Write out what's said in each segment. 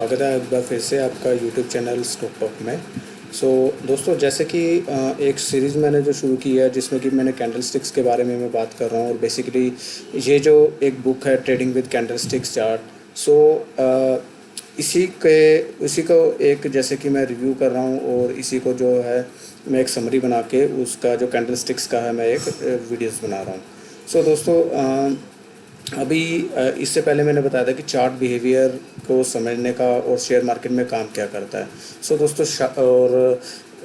स्वागत है एक बार फिर से आपका यूट्यूब चैनल स्टॉक टॉक में। दोस्तों, जैसे कि एक सीरीज़ मैंने जो शुरू की है जिसमें कि मैंने कैंडल स्टिक्स के बारे में मैं बात कर रहा हूँ। और बेसिकली ये जो एक बुक है trading with candle sticks chart. इसी को एक जैसे कि मैं रिव्यू कर रहा हूँ और इसी को जो है मैं एक समरी बना के उसका जो कैंडल स्टिक्स का है मैं एक वीडियोस बना रहा हूँ। दोस्तों, अभी इससे पहले मैंने बताया था कि चार्ट बिहेवियर को समझने का और शेयर मार्केट में काम क्या करता है। दोस्तों,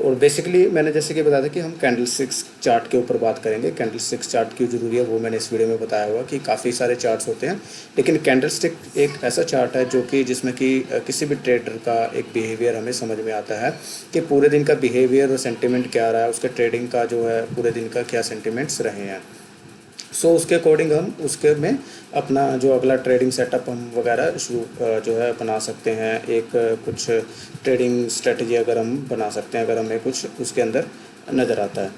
और बेसिकली मैंने जैसे कि बताया था कि हम कैंडल स्टिक्स चार्ट के ऊपर बात करेंगे। कैंडल स्टिक्स चार्ट क्यों ज़रूरी है वो मैंने इस वीडियो में बताया हुआ कि काफ़ी सारे चार्ट्स होते हैं, लेकिन कैंडल स्टिक एक ऐसा चार्ट है जो कि जिसमें कि किसी भी ट्रेडर का एक बिहेवियर हमें समझ में आता है कि पूरे दिन का बिहेवियर और सेंटिमेंट क्या रहा है, उसके ट्रेडिंग का जो है पूरे दिन का क्या सेंटिमेंट्स रहे हैं। उसके अकॉर्डिंग हम उसके में अपना जो अगला ट्रेडिंग सेटअप हम वगैरह शुरू जो है बना सकते हैं। एक कुछ ट्रेडिंग स्ट्रेटजी अगर हम बना सकते हैं, अगर हमें कुछ उसके अंदर नज़र आता है।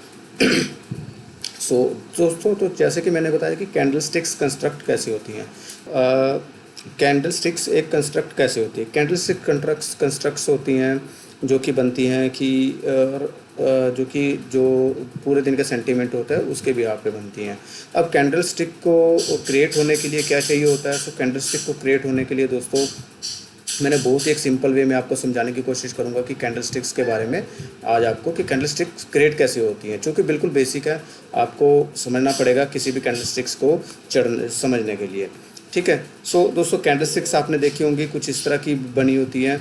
दोस्तों, तो जैसे कि मैंने बताया कि कैंडल स्टिक्स कंस्ट्रक्ट कैसी होती हैं। कैंडल स्टिक्स एक कंस्ट्रक्ट कैसे होती है। कैंडल स्टिक कंस्ट्रक्ट्स होती हैं जो कि बनती हैं कि जो पूरे दिन का सेंटीमेंट होता है उसके भी आप पे बनती हैं। अब कैंडल स्टिक को क्रिएट होने के लिए क्या चाहिए होता है। कैंडल स्टिक को क्रिएट होने के लिए दोस्तों मैंने बहुत ही एक सिंपल वे में आपको समझाने की कोशिश करूंगा कि कैंडल स्टिक्स के बारे में आज आपको कि कैंडल स्टिक्स क्रिएट कैसे होती हैं, क्योंकि बिल्कुल बेसिक है, आपको समझना पड़ेगा किसी भी कैंडल स्टिक्स को समझने के लिए। ठीक है। दोस्तों, कैंडल स्टिक्स आपने देखी होंगी कुछ इस तरह की बनी होती है।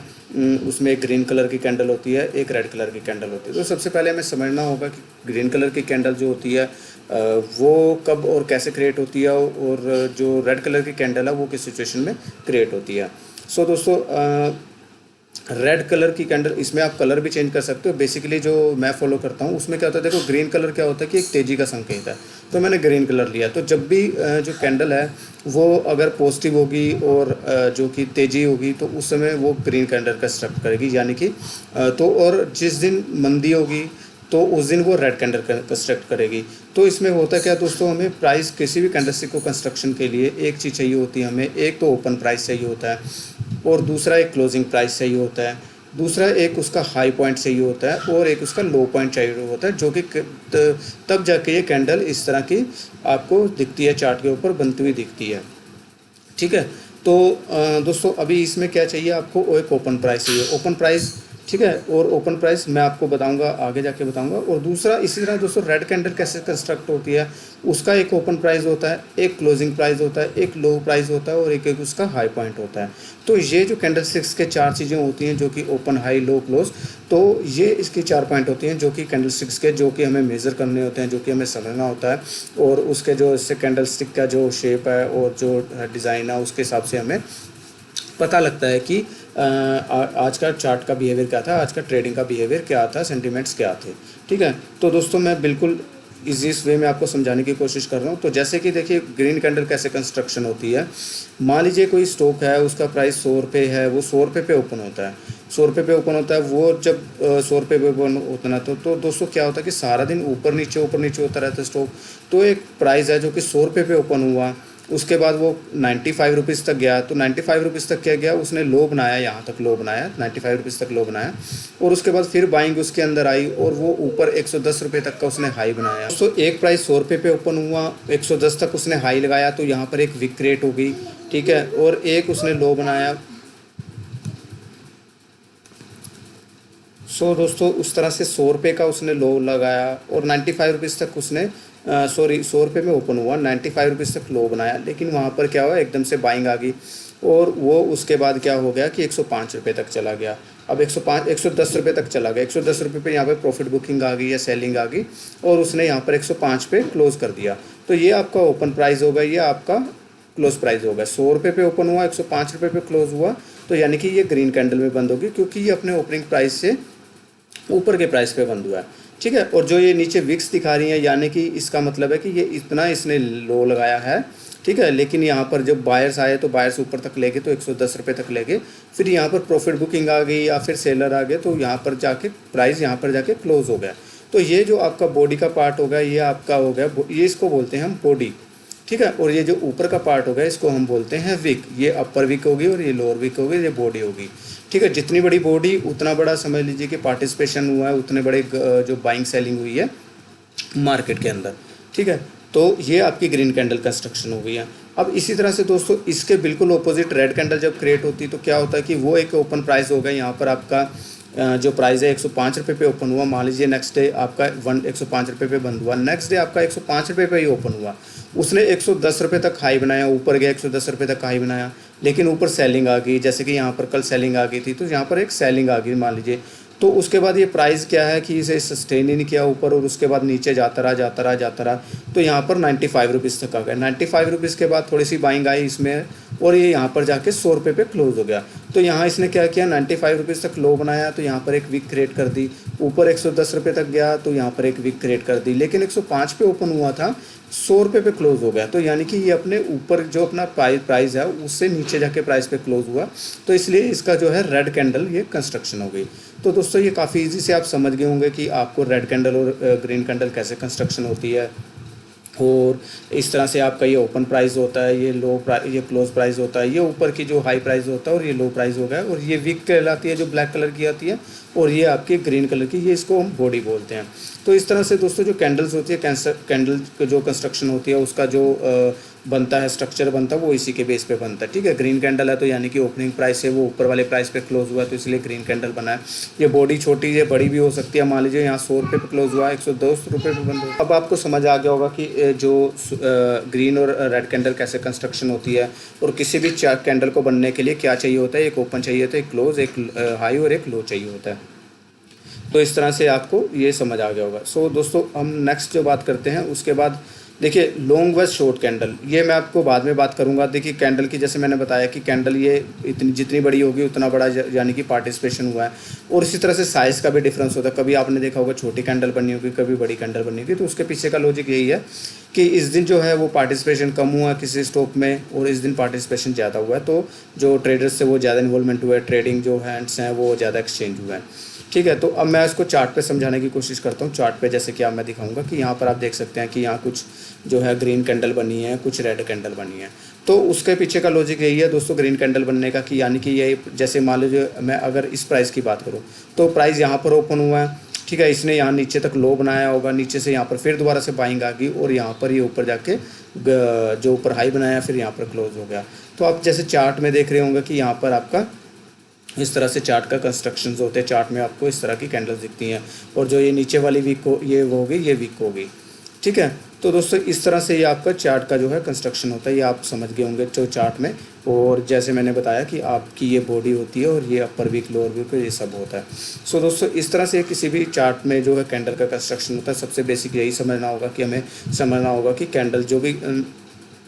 उसमें एक ग्रीन कलर की कैंडल होती है, एक रेड कलर की कैंडल होती है। तो सबसे पहले हमें समझना होगा कि ग्रीन कलर की कैंडल जो होती है वो कब और कैसे क्रिएट होती है, और जो रेड कलर की कैंडल है वो किस सिचुएशन में क्रिएट होती है। दोस्तों, रेड कलर की कैंडल, इसमें आप कलर भी चेंज कर सकते हो। बेसिकली जो मैं फॉलो करता हूँ उसमें क्या होता है, देखो ग्रीन कलर क्या होता है कि एक तेज़ी का संकेत है, तो मैंने ग्रीन कलर लिया। तो जब भी जो कैंडल है वो अगर पॉजिटिव होगी और जो कि तेज़ी होगी तो उस समय वो ग्रीन कैंडल कंस्ट्रक्ट करेगी, यानी कि और जिस दिन मंदी होगी तो उस दिन वो रेड कैंडल कंस्ट्रक्ट करेगी। तो इसमें होता क्या दोस्तों, हमें प्राइस किसी भी कैंडलस्टिक को कंस्ट्रक्शन के लिए एक चीज़ चाहिए होती है, हमें एक तो ओपन प्राइस चाहिए होता है, और दूसरा एक क्लोजिंग प्राइस चाहिए होता है, दूसरा एक उसका हाई पॉइंट चाहिए होता है, और एक उसका लो पॉइंट चाहिए होता है, जो कि तब जाके ये कैंडल इस तरह की आपको दिखती है, चार्ट के ऊपर बनती हुई दिखती है। ठीक है। दोस्तों, अभी इसमें क्या चाहिए आपको, एक ओपन प्राइस चाहिए, ओपन प्राइस। ठीक है। और ओपन प्राइस मैं आपको बताऊंगा, आगे जाके बताऊंगा। और दूसरा इसी तरह दोस्तों रेड कैंडल कैसे कंस्ट्रक्ट होती है, उसका एक ओपन प्राइस होता है, एक क्लोजिंग प्राइस होता है, एक लो प्राइस होता है, और एक उसका हाई पॉइंट होता है। तो ये जो कैंडल स्टिक्स के चार चीज़ें होती हैं, जो कि ओपन, हाई, लो, क्लोज, तो ये इसकी 4 पॉइंट होती हैं जो कि कैंडल स्टिक्स के, जो कि हमें मेज़र करने होते हैं, जो कि हमें समझना होता है, और उसके जो इससे कैंडल स्टिक का जो शेप है और जो डिज़ाइन है उसके हिसाब से हमें पता लगता है कि आज का चार्ट का बिहेवियर क्या था, आज का ट्रेडिंग का बिहेवियर क्या था, सेंटिमेंट्स क्या थे। ठीक है। तो दोस्तों, मैं बिल्कुल इस वे में आपको समझाने की कोशिश कर रहा हूँ। तो जैसे कि देखिए ग्रीन कैंडल कैसे कंस्ट्रक्शन होती है। मान लीजिए कोई स्टॉक है, उसका प्राइस 100 रुपये है, वो 100 रुपये पे ओपन होता है, 100 रुपये पे ओपन होता है। वो जब 100 रुपये पे ओपन होता है तो दोस्तों क्या होता है कि सारा दिन ऊपर नीचे होता रहता है स्टॉक। तो एक प्राइस है जो कि 100 रुपये पे ओपन हुआ, उसके बाद वो 95 रुपीज़ तक गया। तो 95 रुपीज़ तक क्या गया, उसने लो बनाया, यहाँ तक लो बनाया, 95 रुपीज़ तक लो बनाया, और उसके बाद फिर बाइंग उसके अंदर आई और वो ऊपर 110 रुपये तक का उसने हाई बनाया। तो एक प्राइस 100 रुपये पे ओपन हुआ, 110 तक उसने हाई लगाया, तो यहाँ पर एक विक क्रिएट हो गई। ठीक है। और एक उसने लो बनाया। दोस्तों, उस तरह से 100 रुपये का उसने लो लगाया और 95 रुपीज़ तक उसने 100 रुपये में ओपन हुआ, 95 रुपीज़ तक लो बनाया, लेकिन वहाँ पर क्या हुआ, एकदम से बाइंग आ गई, और वो उसके बाद क्या हो गया कि 105 रुपये तक चला गया। अब 110 रुपये तक चला गया, 110 रुपये पे यहाँ पे प्रॉफिट बुकिंग आ गई या सेलिंग आ गई, और उसने यहाँ पर 105 पे क्लोज़ कर दिया। तो ये आपका ओपन प्राइस होगा, ये आपका क्लोज प्राइस होगा। 100 रुपये पे ओपन हुआ, 105 रुपये पे क्लोज हुआ, तो यानी कि ये ग्रीन कैंडल में बंद होगी, क्योंकि ये अपने ओपनिंग प्राइस से ऊपर के प्राइस पे बंद हुआ है। ठीक है। और जो ये नीचे विक्स दिखा रही है, यानी कि इसका मतलब है कि ये इतना इसने लो लगाया है। ठीक है। लेकिन यहाँ पर जब बायर्स आए तो बायर्स ऊपर तक ले गए, तो 110 रुपये तक ले गए, फिर यहाँ पर प्रॉफिट बुकिंग आ गई या फिर सेलर आ गए, तो यहाँ पर जाके प्राइस यहाँ पर जाके क्लोज हो गया। तो ये जो आपका बॉडी का पार्ट होगा, ये आपका हो गया, ये इसको बोलते हैं हम बॉडी। ठीक है। और ये जो ऊपर का पार्ट होगा इसको हम बोलते हैं विक, ये अपर विक होगी और ये लोअर विक होगी, ये बॉडी होगी, ठीक है। जितनी बड़ी बॉडी उतना बड़ा समझ लीजिए कि पार्टिसिपेशन हुआ है, उतने बड़े जो बाइंग सेलिंग हुई है मार्केट के अंदर, ठीक है। तो ये आपकी ग्रीन कैंडल कंस्ट्रक्शन हो गई है। अब इसी तरह से दोस्तों इसके बिल्कुल ऑपोजिट रेड कैंडल जब क्रिएट होती है तो क्या होता है कि वो एक ओपन प्राइस होगा, यहाँ पर आपका जो प्राइस है 105 रुपये पे ओपन हुआ, मान लीजिए नेक्स्ट डे आपका 105 रुपये पे बंद हुआ, नेक्स्ट डे आपका 105 रुपये पे ही ओपन हुआ, उसने 110 रुपये तक हाई बनाया, ऊपर गया 110 रुपये तक हाई बनाया, लेकिन ऊपर सेलिंग आ गई, जैसे कि यहाँ पर कल सेलिंग आ गई थी, तो यहाँ पर एक सेलिंग आ गई मान लीजिए, तो उसके बाद ये प्राइस क्या है कि इसे सस्टेन ही नहीं किया ऊपर, और उसके बाद नीचे जाता रहा, तो यहाँ पर 95 रुपीज़ तक आ गया। 95 रुपीज़ के बाद थोड़ी सी बाइंग आई इसमें, और ये यहाँ पर जाके 100 रुपये पे क्लोज हो गया। तो यहाँ इसने क्या किया, 95 रुपीज़ तक लो बनाया, तो यहाँ पर एक वीक क्रिएट कर दी, ऊपर 110 रुपये तक गया तो यहाँ पर एक वीक क्रिएट कर दी, लेकिन 105 पे ओपन हुआ था, 100 रुपये पे क्लोज हो गया। तो यानी कि ये अपने ऊपर जो अपना प्राइस है उससे नीचे जाके प्राइस पे क्लोज हुआ, तो इसलिए इसका जो है रेड कैंडल ये कंस्ट्रक्शन हो गई। तो दोस्तों ये काफ़ी इजी से आप समझ गए होंगे कि आपको रेड कैंडल और ग्रीन कैंडल कैसे कंस्ट्रक्शन होती है, और इस तरह से आपका ये ओपन प्राइस होता है, ये ये क्लोज प्राइस होता है, ये ऊपर की जो हाई प्राइस होता है और ये लो प्राइस हो गया, और ये विक कहलाती है जो ब्लैक कलर की आती है, और ये आपकी ग्रीन कलर की, ये इसको हम बॉडी बोलते हैं। तो इस तरह से दोस्तों जो कैंडल्स होती है, कैंडल जो कंस्ट्रक्शन होती है उसका जो बनता है, स्ट्रक्चर बनता है, वो इसी के बेस पे बनता है, ठीक है। ग्रीन कैंडल है तो यानी कि ओपनिंग प्राइस है वो ऊपर वाले प्राइस पे क्लोज हुआ, तो इसलिए ग्रीन कैंडल बना है। ये बॉडी छोटी है, बड़ी भी हो सकती है, मान लीजिए यहाँ 100 रुपये पे क्लोज हुआ, 110 रुपये पे बंद हुआ। अब आपको समझ आ गया होगा कि जो ग्रीन और रेड कैंडल कैसे कंस्ट्रक्शन होती है, और किसी भी कैंडल को बनने के लिए क्या चाहिए होता है, एक ओपन चाहिए होता है, एक क्लोज, एक हाई और एक लो चाहिए होता है। तो इस तरह से आपको ये समझ आ गया होगा। सो दोस्तों हम नेक्स्ट जो बात करते हैं उसके बाद देखिए लॉन्ग व शॉर्ट कैंडल, ये मैं आपको बाद में बात करूंगा। देखिए कैंडल की जैसे मैंने बताया कि कैंडल ये इतनी जितनी बड़ी होगी उतना बड़ा यानी कि पार्टिसिपेशन हुआ है, और इसी तरह से साइज़ का भी डिफरेंस होता है। कभी आपने देखा होगा छोटी कैंडल बननी होगी, कभी बड़ी कैंडल बननी होगी, तो उसके पीछे का लॉजिक यही है कि इस दिन जो है वो पार्टिसिपेशन कम हुआ किसी स्टॉक में, और इस दिन पार्टिसिपेशन ज़्यादा हुआ है, तो जो ट्रेडर्स से वो ज़्यादा इन्वॉल्वमेंट हुआ है, ट्रेडिंग जो हैंड्स हैं वो ज़्यादा एक्सचेंज हुआ है, ठीक है। तो अब मैं इसको चार्ट पे समझाने की कोशिश करता हूँ। चार्ट पे जैसे कि आप मैं दिखाऊंगा कि यहाँ पर आप देख सकते हैं कि यहाँ कुछ जो है ग्रीन कैंडल बनी है, कुछ रेड कैंडल बनी है। तो उसके पीछे का लॉजिक यही है दोस्तों ग्रीन कैंडल बनने का, कि यानी कि ये जैसे मान लीजिए मैं अगर इस प्राइस की बात करूँ तो प्राइस यहाँ पर ओपन हुआ है, ठीक है, इसने यहाँ नीचे तक लो बनाया होगा, नीचे से यहाँ पर फिर दोबारा से बाइंग आ गई, और यहाँ पर ये ऊपर जाके जो ऊपर हाई बनाया फिर यहाँ पर क्लोज हो गया। तो आप जैसे चार्ट में देख रहे होंगे कि यहाँ पर आपका इस तरह से चार्ट का कंस्ट्रक्शंस होते हैं, चार्ट में आपको इस तरह की कैंडल्स दिखती हैं, और जो ये नीचे वाली वीक हो ये वो होगी, ये वीक होगी, ठीक है। तो दोस्तों इस तरह से ये आपका चार्ट का जो है कंस्ट्रक्शन होता है, ये आप समझ गए होंगे जो चार्ट में। और जैसे मैंने बताया कि आपकी ये बॉडी होती है और ये अपर वीक लोअर वीक ये सब होता है। सो दोस्तों इस तरह से किसी भी चार्ट में जो है कैंडल का कंस्ट्रक्शन होता है, सबसे बेसिक यही समझना होगा कि हमें समझना होगा कि कैंडल जो भी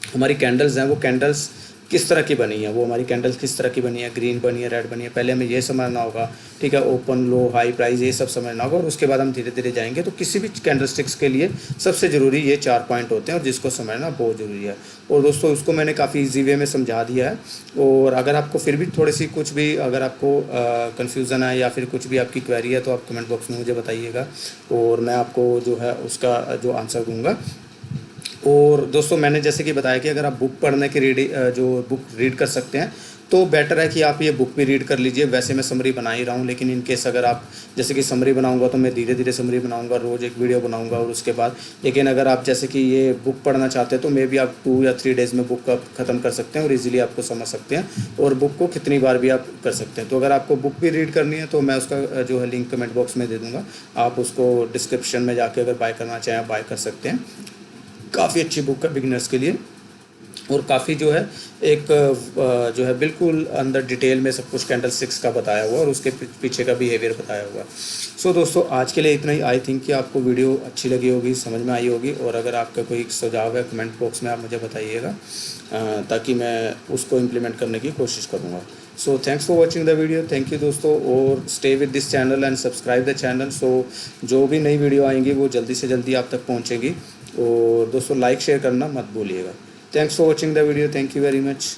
हमारी कैंडल्स हैं वो कैंडल्स किस तरह की बनी है, वो हमारी कैंडल्स किस तरह की बनी है, ग्रीन बनी है, रेड बनी है, पहले हमें ये समझना होगा, ठीक है। ओपन लो हाई प्राइस ये सब समझना होगा, और उसके बाद हम धीरे धीरे जाएंगे। तो किसी भी कैंडल स्टिक्स के लिए सबसे ज़रूरी ये 4 पॉइंट होते हैं, और जिसको समझना बहुत ज़रूरी है। और दोस्तों उसको मैंने काफ़ी ईजी वे में समझा दिया है, और अगर आपको फिर भी थोड़ी सी कुछ भी अगर आपको कन्फ्यूज़न है या फिर कुछ भी आपकी क्वेरी है तो आप कमेंट बॉक्स में मुझे बताइएगा, और मैं आपको जो है उसका जो आंसर दूँगा। और दोस्तों मैंने जैसे कि बताया कि अगर आप बुक पढ़ने की जो बुक रीड कर सकते हैं तो बेटर है कि आप ये बुक भी रीड कर लीजिए। वैसे मैं समरी बना ही रहा हूँ, लेकिन इन केस अगर आप जैसे कि समरी बनाऊंगा तो मैं धीरे धीरे समरी बनाऊंगा, रोज़ एक वीडियो बनाऊंगा और उसके बाद। लेकिन अगर आप जैसे कि ये बुक पढ़ना चाहते हैं तो मे बी आप 2 या 3 डेज़ में बुक ख़त्म कर सकते हैं और इजीली आपको समझ सकते हैं, और बुक को कितनी बार भी आप कर सकते हैं। तो अगर आपको बुक भी रीड करनी है तो मैं उसका जो है लिंक कमेंट बॉक्स में दे दूँगा, आप उसको डिस्क्रिप्शन में जाके अगर बाय करना चाहें बाय कर सकते हैं। काफ़ी अच्छी बुक है बिगिनर्स के लिए, और काफ़ी जो है एक जो है बिल्कुल अंदर डिटेल में सब कुछ कैंडल स्टिक्स का बताया हुआ और उसके पीछे का बिहेवियर बताया हुआ। सो दोस्तों आज के लिए इतना ही। आई थिंक कि आपको वीडियो अच्छी लगी होगी, समझ में आई होगी, और अगर आपका कोई सुझाव है कमेंट बॉक्स में आप मुझे बताइएगा ताकि मैं उसको इम्प्लीमेंट करने की कोशिश करूँगा। So thanks for watching the video, thank you दोस्तों, और stay with this channel and subscribe the channel. So जो भी नई वीडियो आएंगी वो जल्दी से जल्दी आप तक पहुँचेगी, और दोस्तों लाइक शेयर करना मत भूलिएगा। Thanks for watching the video, thank you very much.